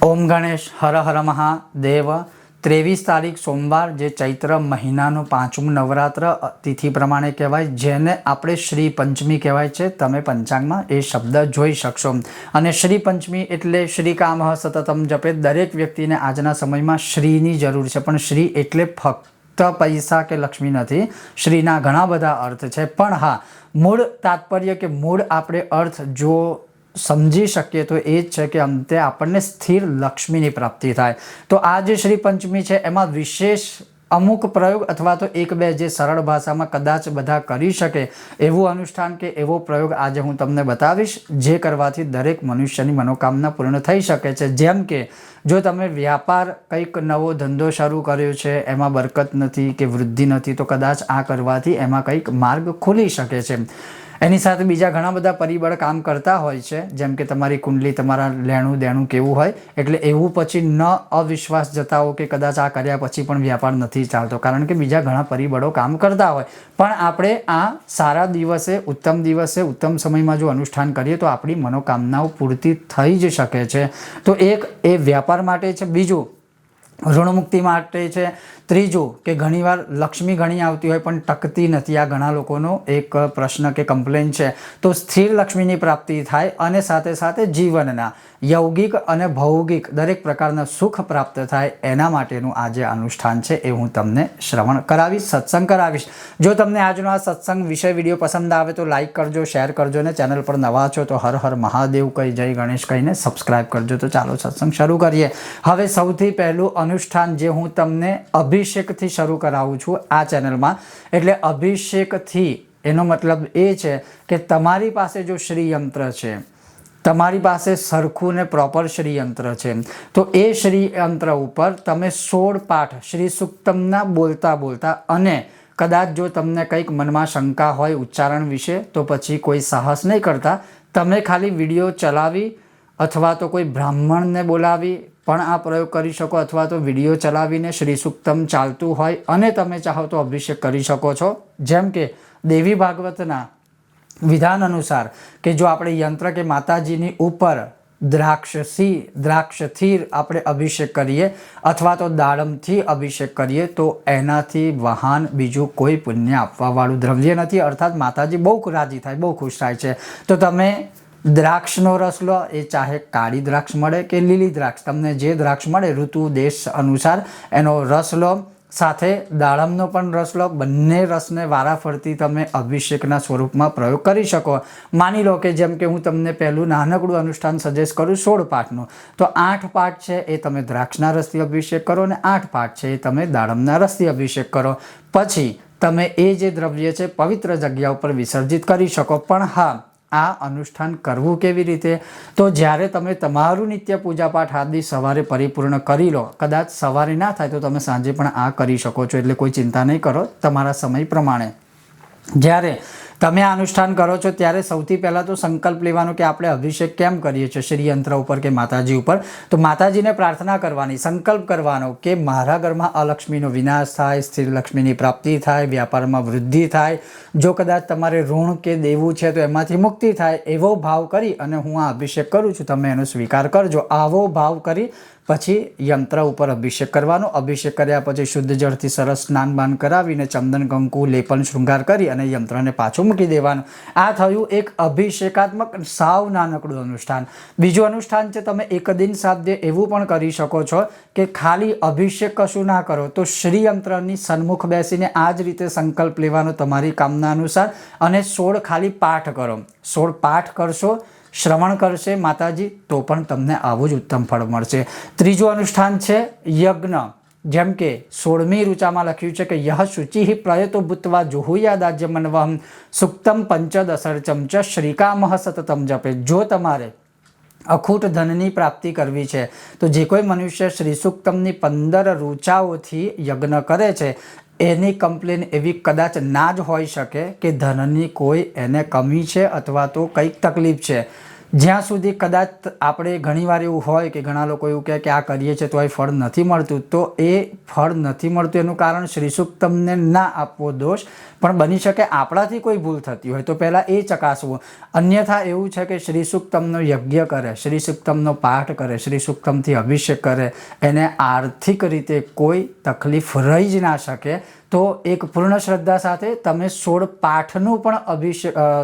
ઓમ ગણેશ હર હર મહાદેવ। 23 તારીખ સોમવાર, જે ચૈત્ર મહિનાનું 5મું નવરાત્ર તિથિ પ્રમાણે કહેવાય, જેને આપણે શ્રી પંચમી કહેવાય છે। તમે પંચાંગમાં એ શબ્દ જોઈ શકશો। અને શ્રી પંચમી એટલે શ્રી કામઃ સતતમ જપે। દરેક વ્યક્તિને આજના સમયમાં શ્રીની જરૂર છે, પણ શ્રી એટલે ફક્ત પૈસા કે લક્ષ્મી નથી। શ્રીના ઘણા બધા અર્થ છે, પણ હા, મૂળ તાત્પર્ય કે મૂળ આપણે અર્થ જો સમજી શકીએ તો એ જ છે કે અંતે આપણને સ્થિર લક્ષ્મીની પ્રાપ્તિ થાય। તો આ જે શ્રી પંચમી છે એમાં વિશેષ અમુક પ્રયોગ અથવા તો એક બે જે સરળ ભાષામાં કદાચ બધા કરી શકે એવું અનુષ્ઠાન કે એવો પ્રયોગ આજે હું તમને બતાવીશ, જે કરવાથી દરેક મનુષ્યની મનોકામના પૂર્ણ થઈ શકે છે। જેમ કે જો તમે વ્યાપાર કંઈક નવો ધંધો શરૂ કર્યો છે, એમાં બરકત નથી કે વૃદ્ધિ નથી, તો કદાચ આ કરવાથી એમાં કંઈક માર્ગ ખુલી શકે છે। એની સાથે બીજા ઘણા બધા પરિબળ કામ કરતા હોય છે, જેમ કે તમારી કુંડલી, તમારા લેણું દેણું કેવું હોય, એટલે એવું પછી ન અવિશ્વાસ જતાવો કે કદાચ આ કર્યા પછી પણ વ્યાપાર નથી ચાલતો, કારણ કે બીજા ઘણા પરિબળો કામ કરતા હોય। પણ આપણે આ સારા દિવસે, ઉત્તમ સમયમાં જો અનુષ્ઠાન કરીએ તો આપણી મનોકામનાઓ પૂર્તિ થઈ જ શકે છે। તો એક એ વ્યાપાર માટે છે, બીજું ઋણમુક્તિ માટે છે, ત્રીજું કે ઘણીવાર લક્ષ્મી ઘણી આવતી હોય પણ ટકતી નથી। આ ઘણા લોકોનો એક પ્રશ્ન કે કમ્પ્લેન છે। તો સ્થિર લક્ષ્મીની પ્રાપ્તિ થાય અને સાથે સાથે જીવનના યૌગિક અને ભૌગિક દરેક પ્રકારના સુખ પ્રાપ્ત થાય, એના માટેનું આ જે અનુષ્ઠાન છે એ હું તમને શ્રવણ કરાવીશ, સત્સંગ કરાવીશ। જો તમને આજનો આ સત્સંગ વિષય વિડીયો પસંદ આવે તો લાઇક કરજો, શેર કરજો, અને ચેનલ પર નવા છો તો હર હર મહાદેવ કહી, જય ગણેશ કહીને સબસ્ક્રાઇબ કરજો। તો ચાલો સત્સંગ શરૂ કરીએ। હવે સૌથી પહેલું અનુષ્ઠાન જે હું તમને અભિષેકથી શરૂ કરાવું છું આ ચેનલમાં, એટલે અભિષેકથી એનો મતલબ એ છે કે તમારી પાસે જો શ્રીયંત્ર છે, તમારી પાસે સરખું ને પ્રોપર શ્રીયંત્ર છે, તો એ શ્રીયંત્ર ઉપર તમે 16 પાઠ શ્રી સુક્તમના બોલતા અને કદાચ જો તમને કંઈક મનમાં શંકા હોય ઉચ્ચારણ વિશે, તો પછી કોઈ સાહસ નહીં કરતા, તમે ખાલી વિડીયો ચલાવી અથવા તો કોઈ બ્રાહ્મણને બોલાવી પણ આ પ્રયોગ કરી શકો, અથવા તો વિડીયો ચલાવીને શ્રી સુક્તમ ચાલતું હોય અને તમે ચાહો તો અભિષેક કરી શકો છો। જેમ કે દેવી ભાગવતના વિધાન અનુસાર કે જો આપણે યંત્ર કે માતાજીની ઉપર દ્રાક્ષથી આપણે અભિષેક કરીએ અથવા તો દાડમથી અભિષેક કરીએ, તો એનાથી વહાન બીજું કોઈ પુણ્ય આપવાવાળું દ્રવ્ય નથી, અર્થાત માતાજી બહુ રાજી થાય, બહુ ખુશ થાય છે। તો તમે દ્રાક્ષનો રસ લો, એ ચાહે કાળી દ્રાક્ષ મળે કે લીલી દ્રાક્ષ, તમને જે દ્રાક્ષ મળે ઋતુ દેશ અનુસાર એનો રસ લો, સાથે દાડમનો પણ રસ લો, બંને રસને વારાફરતી તમે અભિષેકના સ્વરૂપમાં પ્રયોગ કરી શકો। માની લો કે જેમ કે હું તમને પહેલું નાનકડું અનુષ્ઠાન સજેસ્ટ કરું 16 પાઠનું, તો 8 પાઠ છે એ તમે દ્રાક્ષના રસથી અભિષેક કરો અને 8 પાઠ છે એ તમે દાડમના રસથી અભિષેક કરો। પછી તમે એ જે દ્રવ્ય છે પવિત્ર જગ્યા ઉપર વિસર્જિત કરી શકો। પણ હા, આ અનુષ્ઠાન કરવું કેવી રીતે? તો જ્યારે તમે તમારું નિત્ય પૂજાપાઠ આદિ સવારે પરિપૂર્ણ કરી લો, કદાચ સવારે ના થાય તો તમે સાંજે પણ આ કરી શકો છો, એટલે કોઈ ચિંતા નહીં કરો તમારા સમય પ્રમાણે। જ્યારે તમે આ અનુષ્ઠાન કરો છો ત્યારે સૌથી પહેલાં તો સંકલ્પ લેવાનો કે આપણે અભિષેક કેમ કરીએ છીએ શ્રીયંત્ર ઉપર કે માતાજી ઉપર, તો માતાજીને પ્રાર્થના કરવાની, સંકલ્પ કરવાનો કે મારા ઘરમાં અલક્ષ્મીનો વિનાશ થાય, સ્થિર લક્ષ્મીની પ્રાપ્તિ થાય, વ્યાપારમાં વૃદ્ધિ થાય, જો કદાચ તમારે ઋણ કે દેવું છે તો એમાંથી મુક્તિ થાય, એવો ભાવ કરી અને હું આ અભિષેક કરું છું, તમે એનો સ્વીકાર કરજો। આવો ભાવ કરી પછી યંત્ર ઉપર અભિષેક કરવાનો। અભિષેક કર્યા પછી શુદ્ધ જળથી સરસ સ્નાન બાન કરાવીને ચંદન કંકુ લેપન શૃંગાર કરી અને યંત્રને પાછું મૂકી દેવાનું। આ થયું એક અભિષેકાત્મક સાવ નાનકડું અનુષ્ઠાન। બીજું અનુષ્ઠાન છે, તમે એક દિન સાધ્ય એવું પણ કરી શકો છો કે ખાલી અભિષેક કશું ના કરો, તો શ્રીયંત્રની સન્મુખ બેસીને આ જ રીતે સંકલ્પ લેવાનો તમારી કામના અનુસાર, અને 16 ખાલી પાઠ કરો। 16 પાઠ કરશો, શ્રવણ કરશે માતાજી, તો પણ તમને આવું જ ઉત્તમ ફળ મળશે। ત્રીજું અનુષ્ઠાન છે યજ્ઞ। જેમ કે 16મી ઋચામાં લખ્યું છે કે યહ શુચિ પ્રયતો ભૂત્વા જુહુયાદાજ્યમન્વહં સુક્તમ પંચદશર્ચમ ચ શ્રીકામઃ સતતમ જપે। જો તમારે અખૂટ ધનની પ્રાપ્તિ કરવી છે તો જે કોઈ મનુષ્ય શ્રી સુક્તમની 15 ઋચાઓથી યજ્ઞ કરે છે, એની કમ્પ્લેન એવી કદાચ ના જ હોઈ શકે કે ધનની કોઈ એને કમી છે અથવા તો કંઈક તકલીફ છે, જ્યાં સુધી કદાચ આપણે ઘણીવાર એવું હોય કે ઘણા લોકો એવું કહે કે આ કરીએ છીએ તો એ ફળ નથી મળતું, તો એ ફળ નથી મળતું એનું કારણ શ્રી સૂક્તમને ના આપવો દોષ, પણ બની શકે આપણાથી કોઈ ભૂલ થતી હોય તો પહેલાં એ ચકાસવું. અન્યથા એવું છે કે શ્રી સૂક્તમનો યજ્ઞ કરે, શ્રી સૂક્તમનો પાઠ કરે, શ્રી સૂક્તમથી અભિષેક કરે, એને આર્થિક રીતે કોઈ તકલીફ રહી જ ના શકે, તો એક પૂર્ણ શ્રદ્ધા સાથે તમે 16 પાઠનું પણ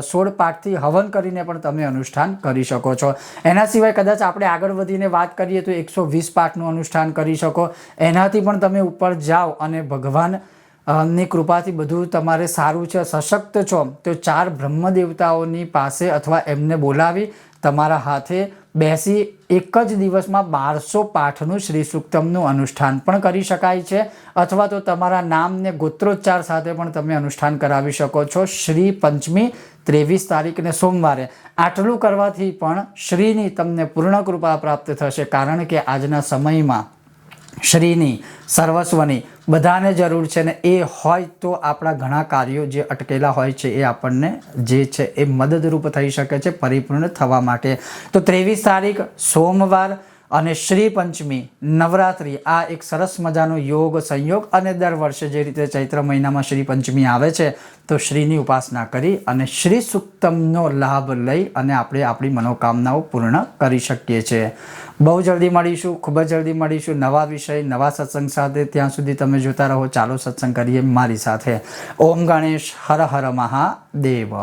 16 પાઠથી હવન કરીને પણ તમે અનુષ્ઠાન કરી શકો છો. એના સિવાય કદાચ આપણે આગળ વધીને વાત કરીએ તો 120 પાઠનું અનુષ્ઠાન કરી શકો. એનાથી પણ તમે ઉપર જાઓ અને ભગવાન ની કૃપાથી બધું તમારે સારું છે, સશક્ત છો, તો 4 બ્રહ્મ દેવતાઓની પાસે અથવા એમને બોલાવી તમારા હાથે બેસી એક જ દિવસમાં 1200 પાઠનું શ્રી સૂક્તમનું અનુષ્ઠાન પણ કરી શકાય છે, અથવા તો તમારા નામને ગોત્રોચ્ચાર સાથે પણ તમે અનુષ્ઠાન કરાવી શકો છો. શ્રી પંચમી 23 તારીખને સોમવારે આટલું કરવાથી પણ શ્રીની તમને પૂર્ણ કૃપા પ્રાપ્ત થશે, કારણ કે આજના સમયમાં શ્રીની સર્વસ્વની બધાને જરૂર છે ને એ હોય તો આપણા ઘણા કાર્યો જે અટકેલા હોય છે એ આપણને જે છે એ મદદરૂપ થઈ શકે છે પરિપૂર્ણ થવા માટે. તો 23 તારીખ સોમવાર અને શ્રી પંચમી નવરાત્રિ આ એક સરસ મજાનો યોગ સંયોગ, અને દર વર્ષે જે રીતે ચૈત્ર મહિનામાં શ્રી પંચમી આવે છે તો શ્રીની ઉપાસના કરી અને શ્રી સૂક્તમનો લાભ લઈ અને આપણે આપણી મનોકામનાઓ પૂર્ણ કરી શકીએ છીએ. બહુ જલ્દી મળીશું, ખૂબ જ જલ્દી મળીશું નવા વિષય નવા સત્સંગ સાથે. ત્યાં સુધી તમે જોતા રહો ચાલો સત્સંગ કરીએ મારી સાથે. ઓમ ગણેશ હર હર મહાદેવ.